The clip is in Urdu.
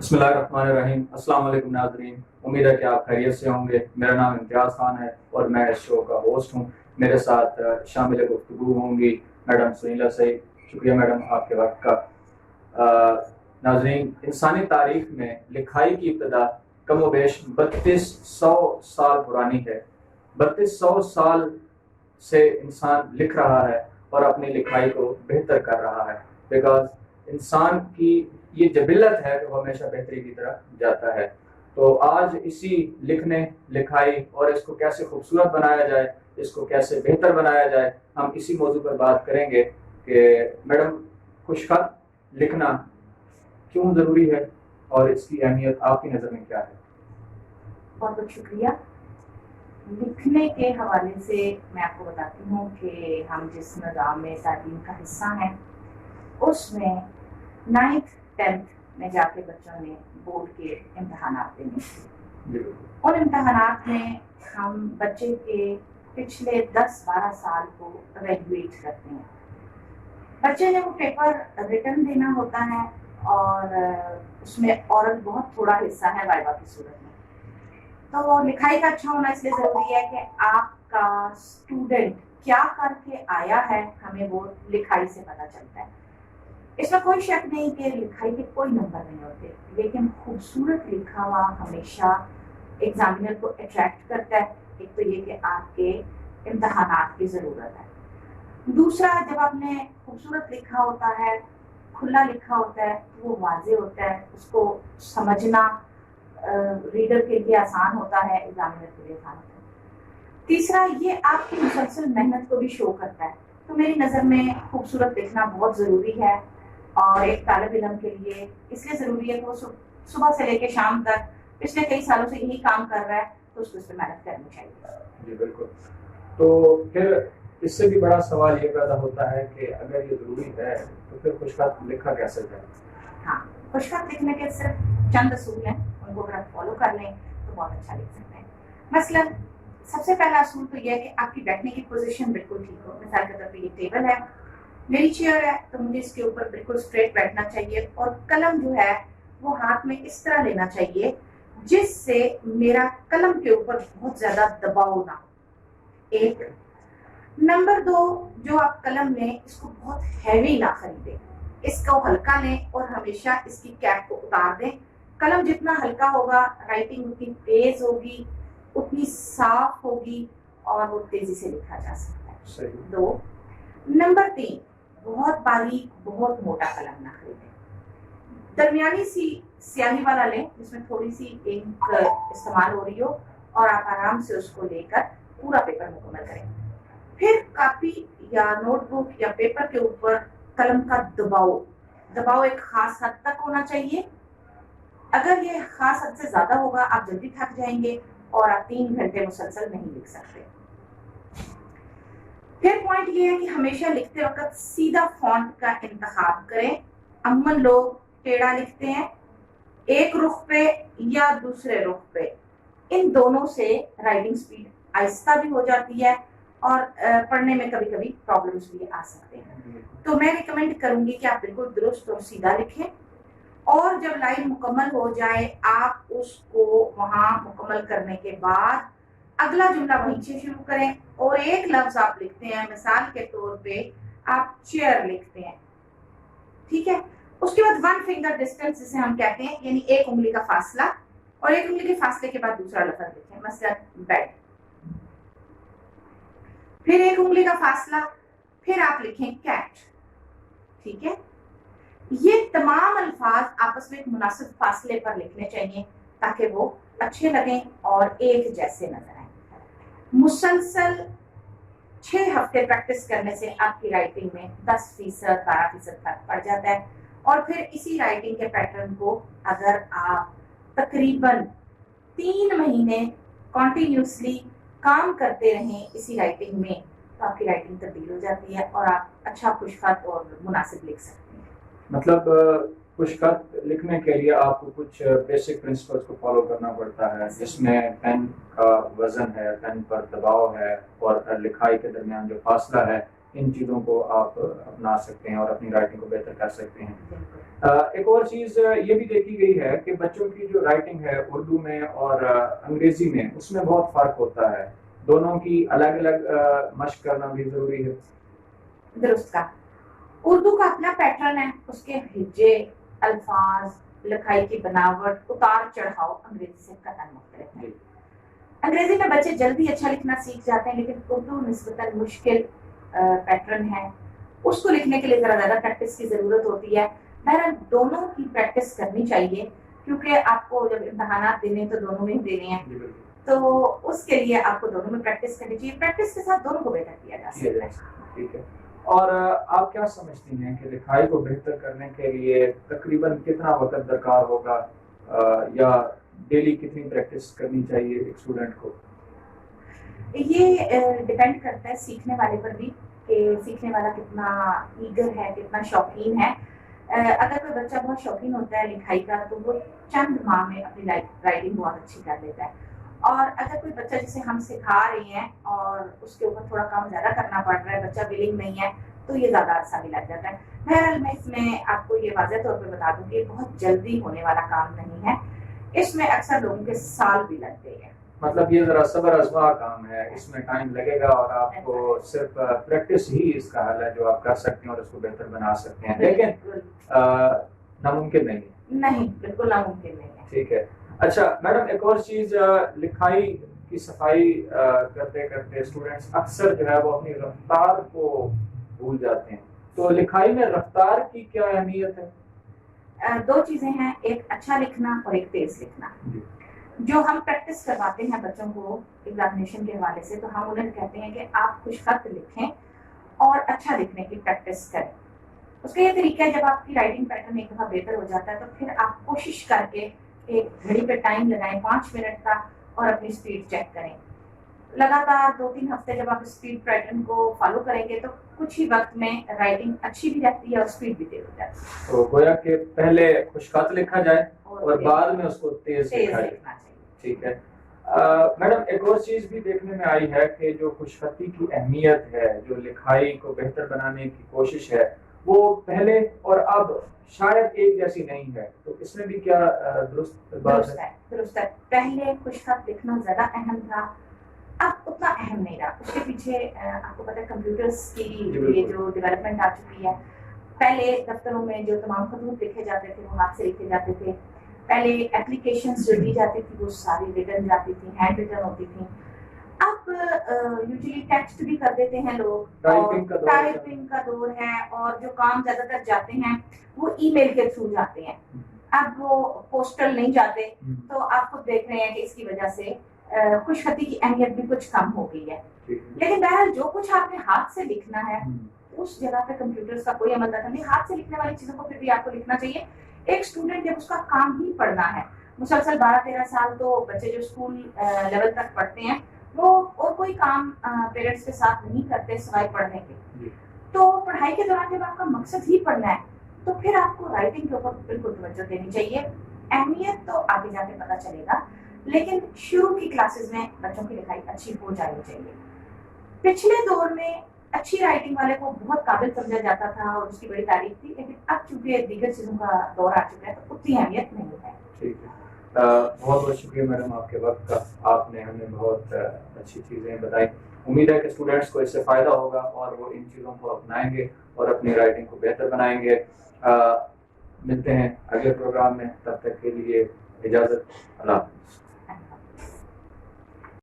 بسم اللہ الرحمن الرحیم۔ السلام علیکم ناظرین، امید ہے کہ آپ خیریت سے ہوں گے۔ میرا نام امتیاز خان ہے اور میں اس شو کا ہوسٹ ہوں۔ میرے ساتھ شامل گفتگو ہوں گی میڈم سنیلا سعید۔ شکریہ میڈم آپ کے وقت کا۔ ناظرین، انسانی تاریخ میں لکھائی کی ابتدا کم و بیش 3200 سال پرانی ہے۔ 3200 سال سے انسان لکھ رہا ہے اور اپنی لکھائی کو بہتر کر رہا ہے، بیکاز انسان کی یہ جبلت ہے کہ وہ ہمیشہ بہتری کی طرف جاتا ہے۔ تو آج اسی لکھنے لکھائی اور اس کو کیسے خوبصورت بنایا جائے، اس کو کیسے بہتر بنایا جائے، ہم اسی موضوع پر بات کریں گے کہ میڈم خوش خط لکھنا کیوں ضروری ہے اور اس کی اہمیت آپ کی نظر میں کیا ہے؟ بہت بہت شکریہ۔ لکھنے کے حوالے سے میں آپ کو بتاتی ہوں کہ ہم جس نظام میں تعلیم کا حصہ ہیں اس میں 9th 10th میں جا کے بچوں نے بورڈ کے امتحانات دینے تھے۔ ان امتحانات میں ہم بچے کے پچھلے 10-12 سال کو ایویلویٹ کرتے ہیں۔ بچے نے وہ پیپر ریٹن دینا ہوتا ہے اور اس میں اورل بہت تھوڑا حصہ ہے وائوا کی صورت میں۔ تو لکھائی کا اچھا ہونا اس لیے ضروری ہے کہ آپ کا اسٹوڈنٹ کیا کر کے آیا ہے ہمیں وہ لکھائی سے پتہ چلتا ہے۔ اس میں کوئی شک نہیں کہ لکھائی کے کوئی نمبر نہیں ہوتے، لیکن خوبصورت لکھا ہوا ہمیشہ ایگزامینر کو اٹریکٹ کرتا ہے۔ ایک تو یہ کہ آپ کے امتحانات کی ضرورت ہے، دوسرا جب آپ نے خوبصورت لکھا ہوتا ہے، کھلا لکھا ہوتا ہے، وہ واضح ہوتا ہے، اس کو سمجھنا ریڈر کے لیے آسان ہوتا ہے، ایگزامینر کے لیے آسان ہوتا ہے۔ تیسرا یہ آپ کی مسلسل محنت کو بھی شو کرتا ہے۔ تو میری نظر میں خوبصورت لکھنا بہت ضروری ہے اور ایک طالب علم کے لیے اس لیے ضروری ہے کہ وہ صبح سے لے کے شام تک پچھلے کئی سالوں سے یہی کام کر رہا ہے تو اس کو اس پہ محنت کرنی چاہیے۔ جی بالکل۔ تو پھر اس سے بھی بڑا سوال یہ پیدا ہوتا ہے کہ اگر یہ ضروری ہے تو پھر خوش خط لکھا کیسے جائے؟ ہاں، خوش خط لکھنے کے صرف چند اصول ہیں، ان کو اگر آپ فالو کر لیں تو بہت اچھا لکھ سکتے ہیں۔ مثلاً سب سے پہلا اصول تو یہ ہے کہ آپ کی بیٹھنے کی پوزیشن بالکل ٹھیک ہو۔ مثال کے طور پہ یہ ٹیبل ہے، میری چیئر ہے، تو مجھے اس کے اوپر بالکل اسٹریٹ بیٹھنا چاہیے اور قلم جو ہے وہ ہاتھ میں اس طرح لینا چاہیے جس سے میرا قلم کے اوپر بہت زیادہ دباؤ نہ ہو۔ ایک نمبر 2، جو آپ قلم لیں اس کو بہت ہیوی نہ خریدیں، اس کو ہلکا لیں اور ہمیشہ اس کی کیپ کو اتار دیں۔ قلم جتنا ہلکا ہوگا رائٹنگ اتنی تیز ہوگی، اتنی صاف ہوگی اور وہ تیزی سے لکھا جا سکتا ہے۔ 2 نمبر 3، بہت باریک بہت موٹا قلم نہ خریدیں، درمیانی سی سیاہی والا لیں جس میں تھوڑی سی انک استعمال ہو رہی ہو اور آپ آرام سے اس کو لے کر پورا پیپر مکمل کریں۔ پھر کاپی یا نوٹ بک یا پیپر کے اوپر قلم کا دباؤ ایک خاص حد تک ہونا چاہیے۔ اگر یہ خاص حد سے زیادہ ہوگا آپ جلدی تھک جائیں گے اور آپ 3 گھنٹے مسلسل نہیں لکھ سکتے۔ پھر پوائنٹ یہ ہے کہ ہمیشہ لکھتے وقت سیدھا فونٹ کا انتخاب کریں۔ عموماً لوگ ٹیڑھا لکھتے ہیں، ایک رخ پہ یا دوسرے رخ پہ، ان دونوں سے رائٹنگ سپیڈ آہستہ بھی ہو جاتی ہے اور پڑھنے میں کبھی کبھی پرابلمس بھی آ سکتے ہیں۔ تو میں ریکمینڈ کروں گی کہ آپ بالکل درست اور سیدھا لکھیں اور جب لائن مکمل ہو جائے آپ اس کو وہاں مکمل کرنے کے بعد اگلا جملہ وہیں سے شروع کریں اور ایک لفظ آپ لکھتے ہیں، مثال کے طور پہ آپ چیئر لکھتے ہیں، ٹھیک ہے، اس کے بعد 1 فنگر ڈسٹینس جسے ہم کہتے ہیں، یعنی 1 انگلی کا فاصلہ، اور 1 انگلی کے فاصلے کے بعد دوسرا لفظ لکھیں، مثلا بیڈ، پھر 1 انگلی کا فاصلہ، پھر آپ لکھیں کیٹ، ٹھیک ہے۔ یہ تمام الفاظ آپس میں ایک مناسب فاصلے پر لکھنے چاہیے تاکہ وہ اچھے لگیں اور ایک جیسے نظر آئیں۔ مسلسل 6 ہفتے پریکٹس کرنے سے آپ کی رائٹنگ میں 10% 12% فرق پڑ جاتا ہے اور پھر اسی رائٹنگ کے پیٹرن کو اگر آپ تقریباً 3 مہینے کنٹینیوسلی کام کرتے رہیں اسی رائٹنگ میں تو آپ کی رائٹنگ تبدیل ہو جاتی ہے اور آپ اچھا خوش خط اور مناسب لکھ سکتے ہیں۔ مطلب خوش خط لکھنے کے لیے آپ کو کچھ بیسک پرنسپلس کو فالو کرنا پڑتا ہے، جس میں پین کا وزن ہے، پین پر دباؤ ہے اور لکھائی کے درمیان جو فاصلہ ہے، ان چیزوں کو آپ اپنا سکتے ہیں اور اپنی رائٹنگ کو بہتر کر سکتے ہیں. ایک اور چیز یہ بھی دیکھی گئی ہے کہ بچوں کی جو رائٹنگ ہے اردو میں اور انگریزی میں اس میں بہت فرق ہوتا ہے. دونوں کی الگ الگ مشق کرنا بھی ضروری ہے. درست کا اردو کا اپنا پیٹرن ہے، اس کے ہجے، الفاظ، لکھائی کی بناوٹ، اتار چڑھاؤ انگریزی سے قطعاً مختلف ہے. انگریزی میں بچے جلدی اچھا لکھنا سیکھ جاتے ہیں، لیکن اردو نسبتاً مشکل پیٹرن ہے، اس کو لکھنے کے لیے ذرا زیادہ پریکٹس کی ضرورت ہوتی ہے. بہرحال دونوں کی پریکٹس کرنی چاہیے، کیونکہ آپ کو جب امتحانات دینے تو دونوں میں ہی دینے ہیں، تو اس کے لیے آپ کو دونوں میں پریکٹس کرنی چاہیے. پریکٹس کے ساتھ دونوں کو بہتر کیا جا سکتا ہے. ٹھیک ہے. اور آپ کیا سمجھتی ہیں کہ لکھائی کو بہتر کرنے کے لیے تقریباً کتنا وقت درکار ہوگا یا ڈیلی کتنی پریکٹس کرنی چاہیے ایک اسٹوڈنٹ کو؟ یہ ڈپینڈ کرتا ہے سیکھنے والے پر بھی، کہ سیکھنے والا کتنا ایگر ہے، کتنا شوقین ہے. اگر کوئی بچہ بہت شوقین ہوتا ہے لکھائی کا تو وہ چند ماہ میں اپنی رائٹنگ بہت اچھی کر لیتا ہے. اور اگر کوئی بچہ جسے ہم سکھا رہے ہیں اور اس کے اوپر تھوڑا کام زیادہ کرنا پڑ رہا ہے، بچہ ولنگ نہیں ہے، تو یہ زیادہ عرصہ بھی لگ جاتا ہے. بہرحال میں اس میں آپ کو یہ واضح طور پہ بتا دوں کہ بہت جلدی ہونے والا کام نہیں ہے، اس میں اکثر لوگوں کے سال بھی لگتے ہیں. مطلب یہ ذرا صبر آزما کام ہے، اس میں ٹائم لگے گا اور آپ کو صرف پریکٹس ہی اس کا حل ہے جو آپ کر سکتے ہیں اور اس کو بہتر بنا سکتے ہیں، لیکن ناممکن نہیں ہے. نہیں، بالکل ناممکن نہیں ہے. ٹھیک ہے. اچھا میڈم، ایک اور چیز، لکھائی کی صفائی کرتے کرتے اسٹوڈنٹس اکثر جو ہے وہ اپنی رفتار کو بھول جاتے ہیں، تو لکھائی میں رفتار کی کیا اہمیت ہے؟ دو چیزیں ہیں، ایک اچھا لکھنا اور ایک تیز لکھنا. جو ہم پریکٹس کرواتے ہیں بچوں کو ایگزامینیشن کے حوالے سے، تو ہم انہیں کہتے ہیں کہ آپ خوش خط لکھیں اور اچھا لکھنے کی پریکٹس کریں. اس کا یہ طریقہ ہے، جب آپ کی رائٹنگ پیٹرن ایک دفعہ بہتر ہو جاتا ہے تو پھر آپ کوشش کر کے ایک گھڑی پہ ٹائم لگائیں 5 منٹ کا اور اپنی اسپیڈ چیک کریں. لگاتار 2-3 ہفتے جب آپ اسپیڈ پیٹرن کو فالو کریں گے تو کچھ ہی وقت میں رائٹنگ اچھی بھی رہتی ہے اور اسپیڈ بھی تیز ہو جاتی ہے. تو گویا کہ پہلے خوش خط لکھا جائے اور بعد میں اس کو تیز لکھا جائے. لکھنا چاہیے. ٹھیک ہے. میڈم، ایک اور چیز بھی دیکھنے میں آئی ہے کہ جو خوش خطی کی اہمیت ہے، جو لکھائی کو بہتر بنانے کی کوشش ہے، وہ پہلے اور اب شاید ایک جیسی نہیں ہے، تو اس میں بھی کیا درست بات ہے؟ درست ہے. پہلے خوش خط لکھنا زیادہ اہم تھا، اب اتنا اہم نہیں رہا. اس کے پیچھے آپ کو پتہ ہے کمپیوٹرز کی یہ جو ڈیولپمنٹ آ چکی ہے. پہلے دفتروں میں جو تمام خطوط لکھے جاتے تھے وہ ہاتھ سے لکھے جاتے تھے. پہلے اپلیکیشنز جو دی جاتی تھی وہ ساری ریٹن جاتی تھی، ہینڈ ریٹن ہوتی تھی. اب یوزلی ٹیکسٹ بھی کر دیتے ہیں لوگ، ٹائپنگ کا دور ہے، اور جو کام زیادہ تر جاتے ہیں وہ ای میل کے تھرو جاتے ہیں. اب وہ پوسٹل نہیں جاتے، تو آپ خود دیکھ رہے ہیں کہ اس کی وجہ سے خوش خطی کی اہمیت بھی کچھ کم ہو گئی ہے. لیکن بہرحال جو کچھ آپ نے ہاتھ سے لکھنا ہے اس جگہ پہ کمپیوٹرز کا کوئی عمل نہیں. ہاتھ سے لکھنے والی چیزوں کو پھر بھی آپ کو لکھنا چاہیے. ایک اسٹوڈنٹ جب اس کا کام ہی پڑھنا ہے، مسلسل 12-13 سال تو بچے جو اسکول لیول تک پڑھتے ہیں وہ اور کوئی کام پیرنٹس کے ساتھ نہیں کرتے سوائے پڑھنے کے. تو پڑھائی کے دوران جب آپ کا مقصد ہی پڑھنا ہے تو پھر آپ کو رائٹنگ کے اوپر بالکل توجہ دینی چاہیے. اہمیت تو آگے جا کے پتہ چلے گا، لیکن شروع کی کلاسز میں بچوں کی لکھائی اچھی ہو جانی چاہیے. پچھلے دور میں اچھی رائٹنگ والے کو بہت قابل سمجھا جاتا تھا اور اس کی بڑی تعریف تھی، لیکن اب چونکہ دیگر چیزوں کا دور آ چکا ہے تو اتنی اہمیت نہیں ہے. ٹھیک ہے. بہت بہت شکریہ میڈم آپ کے وقت کا. آپ نے ہمیں بہت اچھی چیزیں بتائی. امید ہے کہ اسٹوڈنٹس کو اس سے فائدہ ہوگا اور وہ ان چیزوں کو اپنائیں گے اور اپنی رائٹنگ کو بہتر بنائیں گے. ملتے ہیں اگلے پروگرام میں، تب تک کے لیے اجازت. اللہ حافظ.